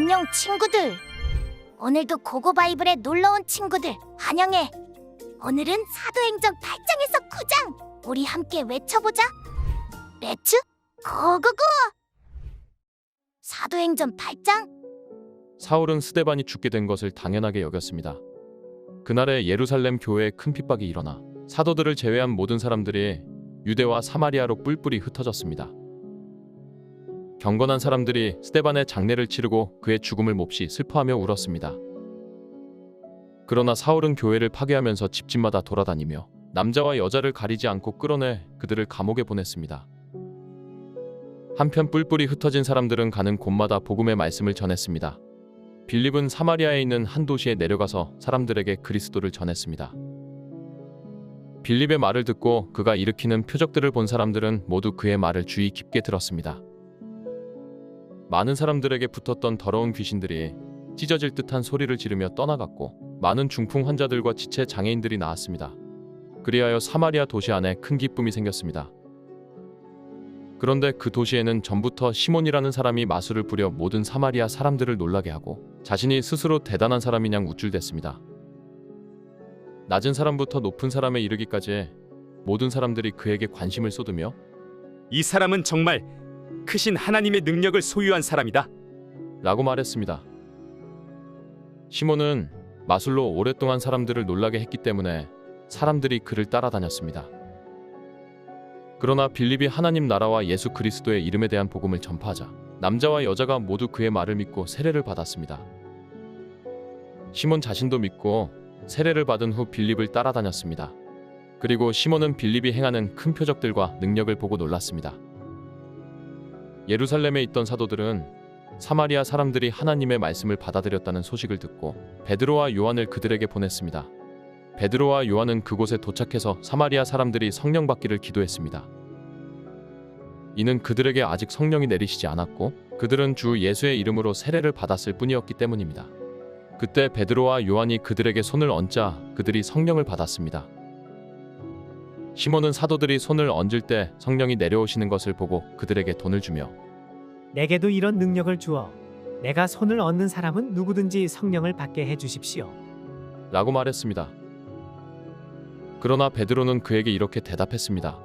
안녕 친구들. 오늘도 고고바이블에 놀러온 친구들 환영해. 오늘은 사도행전 8장에서 9장. 우리 함께 외쳐보자. 렛츠 고고고. 사도행전 8장. 사울은 스데반이 죽게 된 것을 당연하게 여겼습니다. 그날에 예루살렘 교회에 큰 핍박이 일어나 사도들을 제외한 모든 사람들이 유대와 사마리아로 뿔뿔이 흩어졌습니다. 경건한 사람들이 스데반의 장례를 치르고 그의 죽음을 몹시 슬퍼하며 울었습니다. 그러나 사울은 교회를 파괴하면서 집집마다 돌아다니며 남자와 여자를 가리지 않고 끌어내 그들을 감옥에 보냈습니다. 한편 뿔뿔이 흩어진 사람들은 가는 곳마다 복음의 말씀을 전했습니다. 빌립은 사마리아에 있는 한 도시에 내려가서 사람들에게 그리스도를 전했습니다. 빌립의 말을 듣고 그가 일으키는 표적들을 본 사람들은 모두 그의 말을 주의 깊게 들었습니다. 많은 사람들에게 붙었던 더러운 귀신들이 찢어질 듯한 소리를 지르며 떠나갔고 많은 중풍 환자들과 지체 장애인들이 나았습니다. 그리하여 사마리아 도시 안에 큰 기쁨이 생겼습니다. 그런데 그 도시에는 전부터 시몬이라는 사람이 마술을 부려 모든 사마리아 사람들을 놀라게 하고 자신이 스스로 대단한 사람이냥 우쭐댔습니다. 낮은 사람부터 높은 사람에 이르기까지 모든 사람들이 그에게 관심을 쏟으며 이 사람은 정말 크신 하나님의 능력을 소유한 사람이다 라고 말했습니다. 시몬은 마술로 오랫동안 사람들을 놀라게 했기 때문에 사람들이 그를 따라다녔습니다. 그러나 빌립이 하나님 나라와 예수 그리스도의 이름에 대한 복음을 전파하자 남자와 여자가 모두 그의 말을 믿고 세례를 받았습니다. 시몬 자신도 믿고 세례를 받은 후 빌립을 따라다녔습니다. 그리고 시몬은 빌립이 행하는 큰 표적들과 능력을 보고 놀랐습니다. 예루살렘에 있던 사도들은 사마리아 사람들이 하나님의 말씀을 받아들였다는 소식을 듣고 베드로와 요한을 그들에게 보냈습니다. 베드로와 요한은 그곳에 도착해서 사마리아 사람들이 성령 받기를 기도했습니다. 이는 그들에게 아직 성령이 내리시지 않았고 그들은 주 예수의 이름으로 세례를 받았을 뿐이었기 때문입니다. 그때 베드로와 요한이 그들에게 손을 얹자 그들이 성령을 받았습니다. 시몬은 사도들이 손을 얹을 때 성령이 내려오시는 것을 보고 그들에게 돈을 주며 내게도 이런 능력을 주어 내가 손을 얹는 사람은 누구든지 성령을 받게 해주십시오. 라고 말했습니다. 그러나 베드로는 그에게 이렇게 대답했습니다.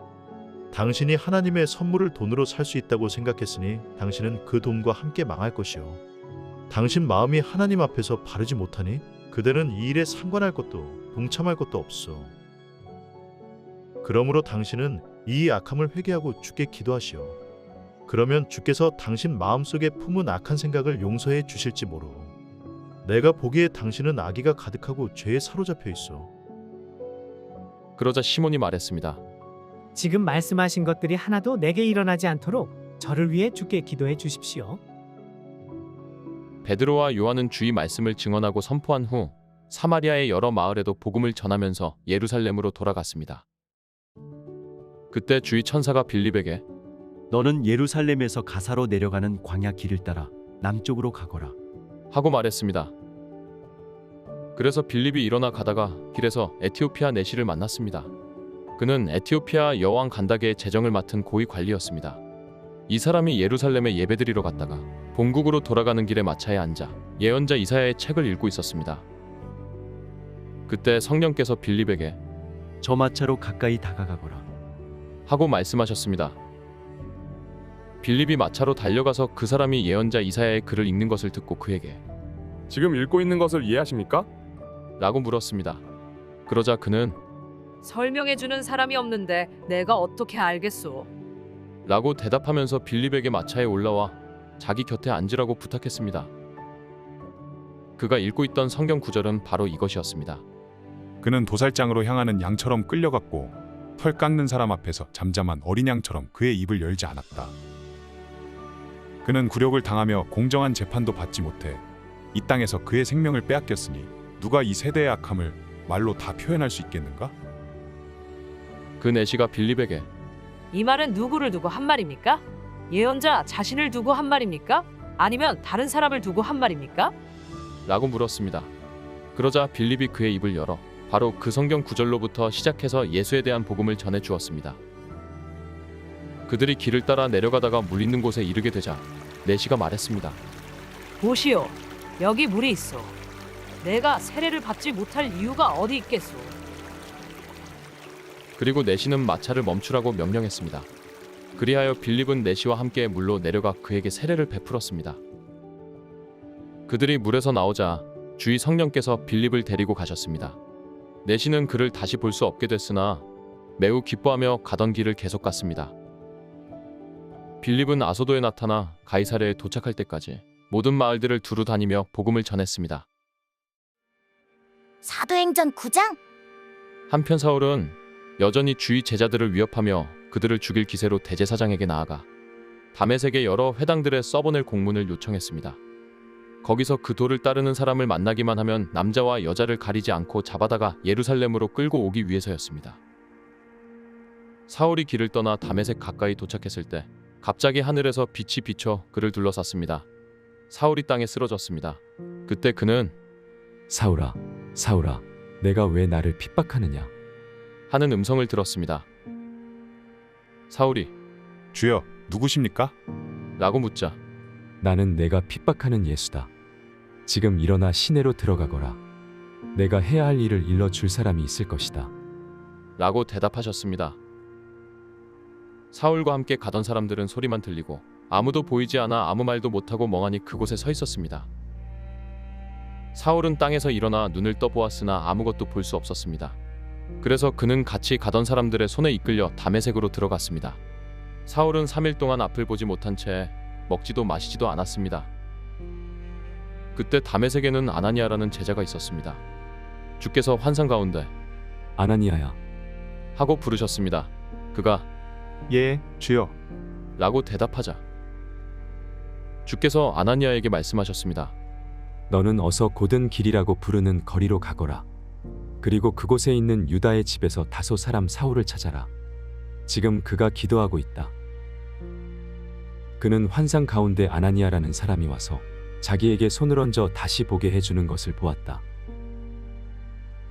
당신이 하나님의 선물을 돈으로 살 수 있다고 생각했으니 당신은 그 돈과 함께 망할 것이요. 당신 마음이 하나님 앞에서 바르지 못하니 그대는 이 일에 상관할 것도 동참할 것도 없어. 그러므로 당신은 이 악함을 회개하고 주께 기도하시오. 그러면 주께서 당신 마음속에 품은 악한 생각을 용서해 주실지 모르. 내가 보기에 당신은 악의가 가득하고 죄에 사로잡혀 있어. 그러자 시몬이 말했습니다. 지금 말씀하신 것들이 하나도 내게 일어나지 않도록 저를 위해 주께 기도해 주십시오. 베드로와 요한은 주의 말씀을 증언하고 선포한 후 사마리아의 여러 마을에도 복음을 전하면서 예루살렘으로 돌아갔습니다. 그때 주의 천사가 빌립에게 너는 예루살렘에서 가사로 내려가는 광야 길을 따라 남쪽으로 가거라 하고 말했습니다. 그래서 빌립이 일어나 가다가 길에서 에티오피아 내시를 만났습니다. 그는 에티오피아 여왕 간다게의 재정을 맡은 고위 관리였습니다. 이 사람이 예루살렘에 예배드리러 갔다가 본국으로 돌아가는 길에 마차에 앉아 예언자 이사야의 책을 읽고 있었습니다. 그때 성령께서 빌립에게 저 마차로 가까이 다가가거라 하고 말씀하셨습니다. 빌립이 마차로 달려가서 그 사람이 예언자 이사야의 글을 읽는 것을 듣고 그에게 지금 읽고 있는 것을 이해하십니까? 라고 물었습니다. 그러자 그는 설명해주는 사람이 없는데 내가 어떻게 알겠소? 라고 대답하면서 빌립에게 마차에 올라와 자기 곁에 앉으라고 부탁했습니다. 그가 읽고 있던 성경 구절은 바로 이것이었습니다. 그는 도살장으로 향하는 양처럼 끌려갔고 털 깎는 사람 앞에서 잠잠한 어린 양처럼 그의 입을 열지 않았다. 그는 굴욕을 당하며 공정한 재판도 받지 못해 이 땅에서 그의 생명을 빼앗겼으니 누가 이 세대의 악함을 말로 다 표현할 수 있겠는가? 그 내시가 빌립에게 이 말은 누구를 두고 한 말입니까? 예언자 자신을 두고 한 말입니까? 아니면 다른 사람을 두고 한 말입니까? 라고 물었습니다. 그러자 빌립이 그의 입을 열어 바로 그 성경 구절로부터 시작해서 예수에 대한 복음을 전해 주었습니다. 그들이 길을 따라 내려가다가 물 있는 곳에 이르게 되자 내시가 말했습니다. 보시오, 여기 물이 있어. 내가 세례를 받지 못할 이유가 어디 있겠소? 그리고 내시는 마차를 멈추라고 명령했습니다. 그리하여 빌립은 내시와 함께 물로 내려가 그에게 세례를 베풀었습니다. 그들이 물에서 나오자 주의 성령께서 빌립을 데리고 가셨습니다. 내시는 그를 다시 볼 수 없게 됐으나 매우 기뻐하며 가던 길을 계속 갔습니다. 빌립은 아소도에 나타나 가이사랴에 도착할 때까지 모든 마을들을 두루 다니며 복음을 전했습니다. 사도행전 9장? 한편 사울은 여전히 주의 제자들을 위협하며 그들을 죽일 기세로 대제사장에게 나아가 다메섹의 여러 회당들에 써보낼 공문을 요청했습니다. 거기서 그 도를 따르는 사람을 만나기만 하면 남자와 여자를 가리지 않고 잡아다가 예루살렘으로 끌고 오기 위해서였습니다. 사울이 길을 떠나 다메섹 가까이 도착했을 때 갑자기 하늘에서 빛이 비쳐 그를 둘러쌌습니다. 사울이 땅에 쓰러졌습니다. 그때 그는 사울아, 사울아, 내가 왜 나를 핍박하느냐? 하는 음성을 들었습니다. 사울이 주여, 누구십니까? 라고 묻자 나는 내가 핍박하는 예수다. 지금 일어나 시내로 들어가거라. 내가 해야 할 일을 일러줄 사람이 있을 것이다. 라고 대답하셨습니다. 사울과 함께 가던 사람들은 소리만 들리고 아무도 보이지 않아 아무 말도 못하고 멍하니 그곳에 서 있었습니다. 사울은 땅에서 일어나 눈을 떠보았으나 아무것도 볼 수 없었습니다. 그래서 그는 같이 가던 사람들의 손에 이끌려 다메섹으로 들어갔습니다. 사울은 3일 동안 앞을 보지 못한 채 먹지도 마시지도 않았습니다. 그때 다메섹에는 아나니아라는 제자가 있었습니다. 주께서 환상 가운데 아나니아야, 하고 부르셨습니다. 그가 예, 주여. 라고 대답하자 주께서 아나니아에게 말씀하셨습니다. 너는 어서 곧은 길이라고 부르는 거리로 가거라. 그리고 그곳에 있는 유다의 집에서 다소 사람 사울을 찾아라. 지금 그가 기도하고 있다. 그는 환상 가운데 아나니아라는 사람이 와서 자기에게 손을 얹어 다시 보게 해주는 것을 보았다.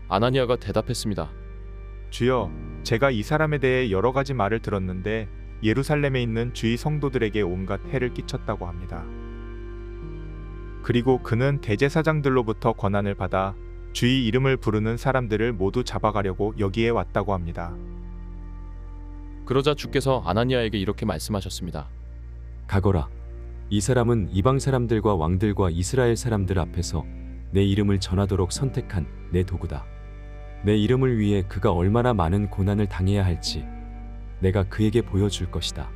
아나니아가 대답했습니다. 주여, 제가 이 사람에 대해 여러 가지 말을 들었는데 예루살렘에 있는 주의 성도들에게 온갖 해를 끼쳤다고 합니다. 그리고 그는 대제사장들로부터 권한을 받아 주의 이름을 부르는 사람들을 모두 잡아가려고 여기에 왔다고 합니다. 그러자 주께서 아나니아에게 이렇게 말씀하셨습니다. 가거라. 이 사람은 이방 사람들과 왕들과 이스라엘 사람들 앞에서 내 이름을 전하도록 선택한 내 도구다. 내 이름을 위해 그가 얼마나 많은 고난을 당해야 할지 내가 그에게 보여줄 것이다.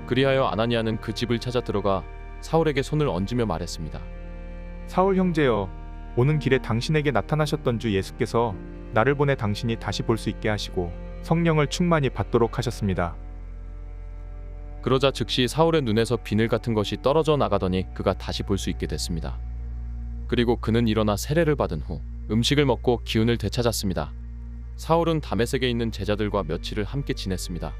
그리하여 아나니아는 그 집을 찾아 들어가 사울에게 손을 얹으며 말했습니다. 사울 형제여, 오는 길에 당신에게 나타나셨던 주 예수께서 나를 보내 당신이 다시 볼 수 있게 하시고 성령을 충만히 받도록 하셨습니다. 그러자 즉시 사울의 눈에서 비늘 같은 것이 떨어져 나가더니 그가 다시 볼 수 있게 됐습니다. 그리고 그는 일어나 세례를 받은 후 음식을 먹고 기운을 되찾았습니다. 사울은 다메섹에 있는 제자들과 며칠을 함께 지냈습니다.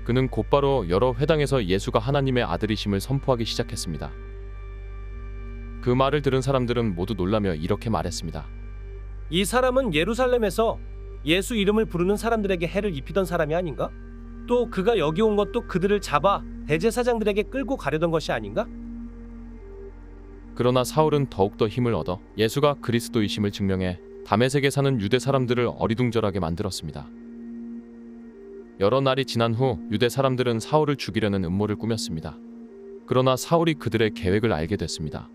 그는 곧바로 여러 회당에서 예수가 하나님의 아들이심을 선포하기 시작했습니다. 그 말을 들은 사람들은 모두 놀라며 이렇게 말했습니다. 이 사람은 예루살렘에서 예수 이름을 부르는 사람들에게 해를 입히던 사람이 아닌가? 또 그가 여기 온 것도 그들을 잡아 대제사장들에게 끌고 가려던 것이 아닌가? 그러나 사울은 더욱더 힘을 얻어 예수가 그리스도이심을 증명해 다메섹에 사는 유대 사람들을 어리둥절하게 만들었습니다. 여러 날이 지난 후 유대 사람들은 사울을 죽이려는 음모를 꾸몄습니다. 그러나 사울이 그들의 계획을 알게 됐습니다.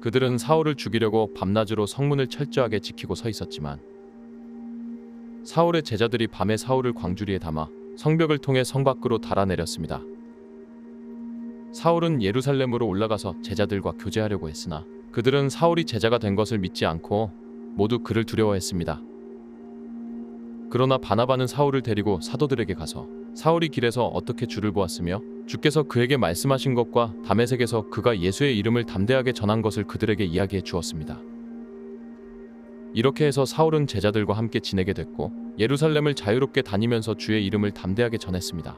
그들은 사울을 죽이려고 밤낮으로 성문을 철저하게 지키고 서 있었지만 사울의 제자들이 밤에 사울을 광주리에 담아 성벽을 통해 성 밖으로 달아내렸습니다. 사울은 예루살렘으로 올라가서 제자들과 교제하려고 했으나 그들은 사울이 제자가 된 것을 믿지 않고 모두 그를 두려워했습니다. 그러나 바나바는 사울을 데리고 사도들에게 가서 사울이 길에서 어떻게 주를 보았으며 주께서 그에게 말씀하신 것과 다메섹에서 그가 예수의 이름을 담대하게 전한 것을 그들에게 이야기해 주었습니다. 이렇게 해서 사울은 제자들과 함께 지내게 됐고 예루살렘을 자유롭게 다니면서 주의 이름을 담대하게 전했습니다.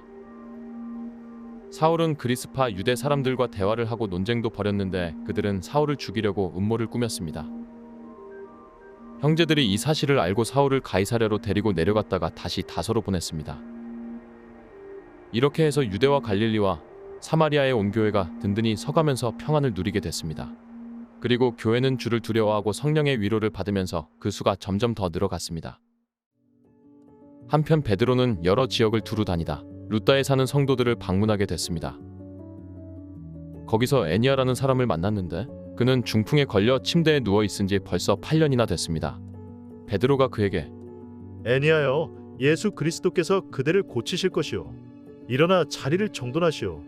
사울은 그리스파 유대 사람들과 대화를 하고 논쟁도 벌였는데 그들은 사울을 죽이려고 음모를 꾸몄습니다. 형제들이 이 사실을 알고 사울을 가이사랴로 데리고 내려갔다가 다시 다소로 보냈습니다. 이렇게 해서 유대와 갈릴리와 사마리아에 온 교회가 든든히 서가면서 평안을 누리게 됐습니다. 그리고 교회는 주를 두려워하고 성령의 위로를 받으면서 그 수가 점점 더 늘어갔습니다. 한편 베드로는 여러 지역을 두루 다니다 루다에 사는 성도들을 방문하게 됐습니다. 거기서 애니아라는 사람을 만났는데 그는 중풍에 걸려 침대에 누워 있은 지 벌써 8년이나 됐습니다. 베드로가 그에게 애니아여, 예수 그리스도께서 그대를 고치실 것이요. 일어나 자리를 정돈하시오.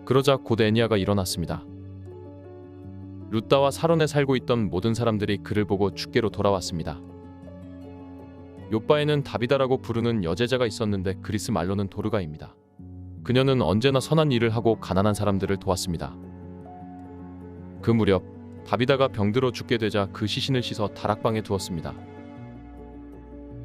그러자 곧 애니아가 일어났습니다. 루다와 사론에 살고 있던 모든 사람들이 그를 보고 주께로 돌아왔습니다. 요바에는 다비다라고 부르는 여제자가 있었는데 그리스 말로는 도르가입니다. 그녀는 언제나 선한 일을 하고 가난한 사람들을 도왔습니다. 그 무렵 다비다가 병들어 죽게 되자 그 시신을 씻어 다락방에 두었습니다.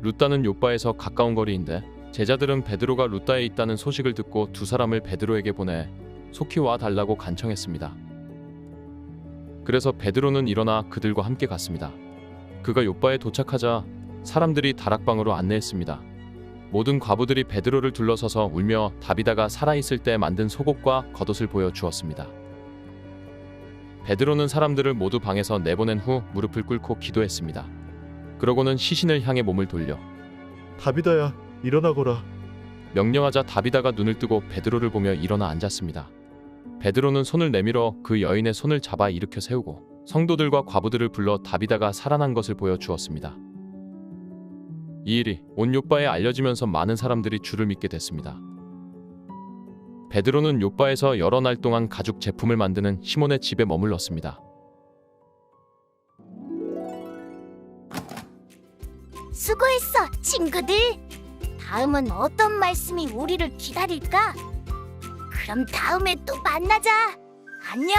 루다는 요바에서 가까운 거리인데 제자들은 베드로가 루다에 있다는 소식을 듣고 두 사람을 베드로에게 보내 속히 와 달라고 간청했습니다. 그래서 베드로는 일어나 그들과 함께 갔습니다. 그가 요바에 도착하자 사람들이 다락방으로 안내했습니다. 모든 과부들이 베드로를 둘러서서 울며 다비다가 살아있을 때 만든 속옷과 겉옷을 보여주었습니다. 베드로는 사람들을 모두 방에서 내보낸 후 무릎을 꿇고 기도했습니다. 그러고는 시신을 향해 몸을 돌려 다비다야, 일어나거라. 명령하자 다비다가 눈을 뜨고 베드로를 보며 일어나 앉았습니다. 베드로는 손을 내밀어 그 여인의 손을 잡아 일으켜 세우고 성도들과 과부들을 불러 다비다가 살아난 것을 보여주었습니다. 이 일이 온 요바에 알려지면서 많은 사람들이 주를 믿게 됐습니다. 베드로는 요바에서 여러 날 동안 가죽 제품을 만드는 시몬의 집에 머물렀습니다. 수고했어, 친구들. 다음은 어떤 말씀이 우리를 기다릴까? 그럼 다음에 또 만나자. 안녕.